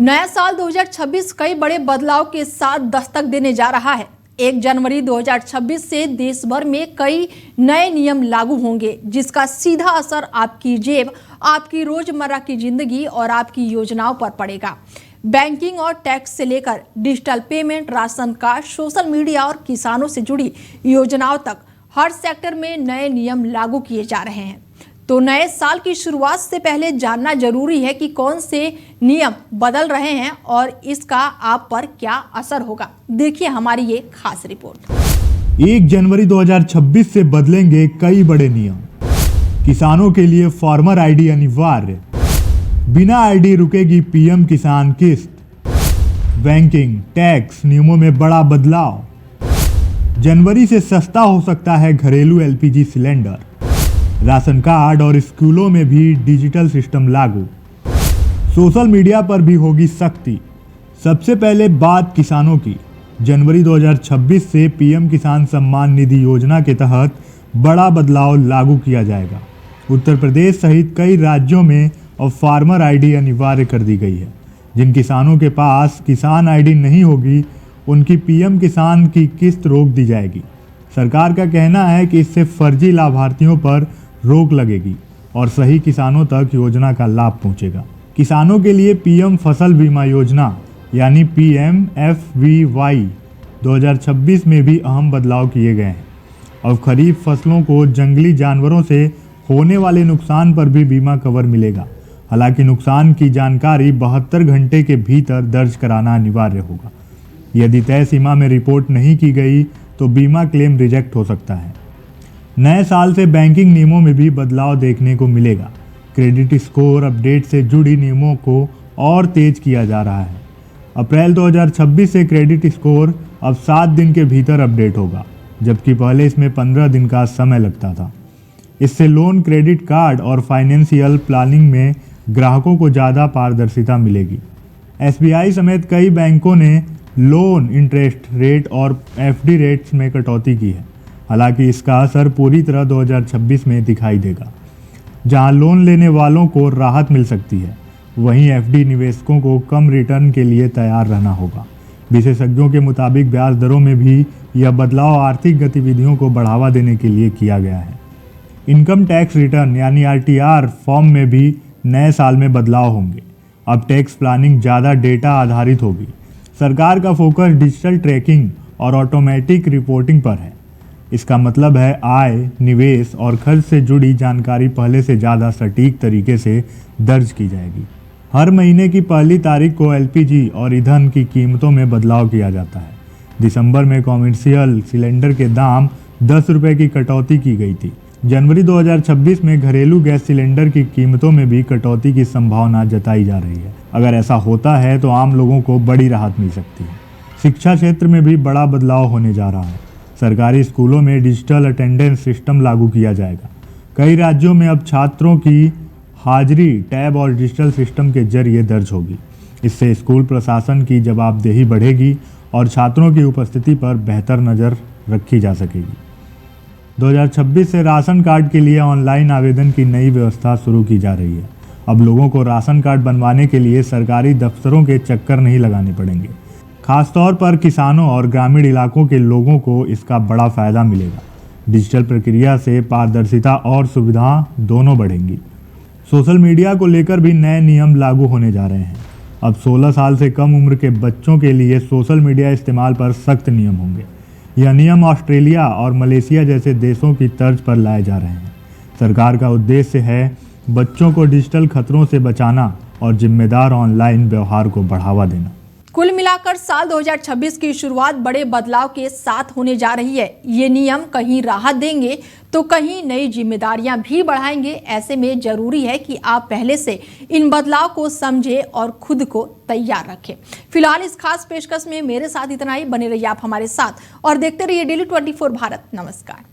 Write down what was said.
नया साल 2026 कई बड़े बदलाव के साथ दस्तक देने जा रहा है। 1 जनवरी 2026 से देश भर में कई नए नियम लागू होंगे, जिसका सीधा असर आपकी जेब, आपकी रोजमर्रा की जिंदगी और आपकी योजनाओं पर पड़ेगा। बैंकिंग और टैक्स से लेकर digital payment, ration card, social media और किसानों से जुड़ी योजनाओं तक हर सेक्टर में नए नियम लागू किए जा रहे हैं। तो नए साल की शुरुआत से पहले जानना जरूरी है कि कौन से नियम बदल रहे हैं और इसका आप पर क्या असर होगा। देखिए हमारी ये खास रिपोर्ट। 1 जनवरी 2026 से बदलेंगे कई बड़े नियम। किसानों के लिए फार्मर आईडी अनिवार्य, बिना आईडी रुकेगी पीएम किसान किस्त। बैंकिंग, टैक्स नियमों में बड़ा बदलाव। जनवरी से सस्ता हो सकता है घरेलू एलपीजी सिलेंडर। राशन कार्ड और स्कूलों में भी डिजिटल सिस्टम लागू। सोशल मीडिया पर भी होगी सख्ती। सबसे पहले बात किसानों की। जनवरी 2026 से पीएम किसान सम्मान निधि योजना के तहत बड़ा बदलाव लागू किया जाएगा। उत्तर प्रदेश सहित कई राज्यों में अब फार्मर आईडी अनिवार्य कर दी गई है। जिन किसानों के पास किसान आईडी नहीं होगी, उनकी पीएम किसान की किस्त रोक दी जाएगी। सरकार का कहना है कि इससे फर्जी लाभार्थियों पर रोक लगेगी और सही किसानों तक योजना का लाभ पहुंचेगा। किसानों के लिए पीएम फसल बीमा योजना यानी PMFBY 2026 में भी अहम बदलाव किए गए हैं। अब खरीफ फसलों को जंगली जानवरों से होने वाले नुकसान पर भी बीमा कवर मिलेगा। हालांकि नुकसान की जानकारी 72 घंटे के भीतर दर्ज कराना अनिवार्य होगा। यदि तय सीमा में रिपोर्ट नहीं की गई तो बीमा क्लेम रिजेक्ट हो सकता है। नए साल से बैंकिंग नियमों में भी बदलाव देखने को मिलेगा। क्रेडिट स्कोर अपडेट से जुड़ी नियमों को और तेज किया जा रहा है। अप्रैल 2026 से क्रेडिट स्कोर अब 7 दिन के भीतर अपडेट होगा, जबकि पहले इसमें 15 दिन का समय लगता था। इससे लोन, क्रेडिट कार्ड और फाइनेंशियल प्लानिंग में ग्राहकों को ज़्यादा पारदर्शिता मिलेगी। SBI समेत कई बैंकों ने लोन इंटरेस्ट रेट और FD रेट्स में कटौती की है। हालांकि इसका असर पूरी तरह 2026 में दिखाई देगा। जहां लोन लेने वालों को राहत मिल सकती है, वहीं FD निवेशकों को कम रिटर्न के लिए तैयार रहना होगा। विशेषज्ञों के मुताबिक ब्याज दरों में भी यह बदलाव आर्थिक गतिविधियों को बढ़ावा देने के लिए किया गया है। इनकम टैक्स रिटर्न यानी RTR फॉर्म में भी नए साल में बदलाव होंगे। अब टैक्स प्लानिंग ज़्यादा डेटा आधारित होगी। सरकार का फोकस डिजिटल ट्रैकिंग और ऑटोमेटिक रिपोर्टिंग पर है। इसका मतलब है आय, निवेश और खर्च से जुड़ी जानकारी पहले से ज़्यादा सटीक तरीके से दर्ज की जाएगी। हर महीने की पहली तारीख को LPG और ईंधन की कीमतों में बदलाव किया जाता है। दिसंबर में कॉमर्शियल सिलेंडर के दाम 10 रुपये की कटौती की गई थी। जनवरी 2026 में घरेलू गैस सिलेंडर की कीमतों में भी कटौती की संभावना जताई जा रही है। अगर ऐसा होता है तो आम लोगों को बड़ी राहत मिल सकती है। शिक्षा क्षेत्र में भी बड़ा बदलाव होने जा रहा है। सरकारी स्कूलों में डिजिटल अटेंडेंस सिस्टम लागू किया जाएगा। कई राज्यों में अब छात्रों की हाजिरी टैब और डिजिटल सिस्टम के जरिए दर्ज होगी। इससे स्कूल प्रशासन की जवाबदेही बढ़ेगी और छात्रों की उपस्थिति पर बेहतर नज़र रखी जा सकेगी। 2026 से राशन कार्ड के लिए ऑनलाइन आवेदन की नई व्यवस्था शुरू की जा रही है। अब लोगों को राशन कार्ड बनवाने के लिए सरकारी दफ्तरों के चक्कर नहीं लगाने पड़ेंगे। खासतौर पर किसानों और ग्रामीण इलाकों के लोगों को इसका बड़ा फायदा मिलेगा। डिजिटल प्रक्रिया से पारदर्शिता और सुविधा दोनों बढ़ेंगी। सोशल मीडिया को लेकर भी नए नियम लागू होने जा रहे हैं। अब 16 साल से कम उम्र के बच्चों के लिए सोशल मीडिया इस्तेमाल पर सख्त नियम होंगे। यह नियम ऑस्ट्रेलिया और मलेशिया जैसे देशों की तर्ज पर लाए जा रहे हैं। सरकार का उद्देश्य है बच्चों को डिजिटल खतरों से बचाना और जिम्मेदार ऑनलाइन व्यवहार को बढ़ावा देना। कुल मिलाकर साल 2026 की शुरुआत बड़े बदलाव के साथ होने जा रही है। ये नियम कहीं राहत देंगे तो कहीं नई जिम्मेदारियां भी बढ़ाएंगे। ऐसे में जरूरी है कि आप पहले से इन बदलाव को समझें और खुद को तैयार रखें। फिलहाल इस खास पेशकश में मेरे साथ इतना ही। बने रहिए आप हमारे साथ और देखते रहिए डेली 24 भारत। नमस्कार।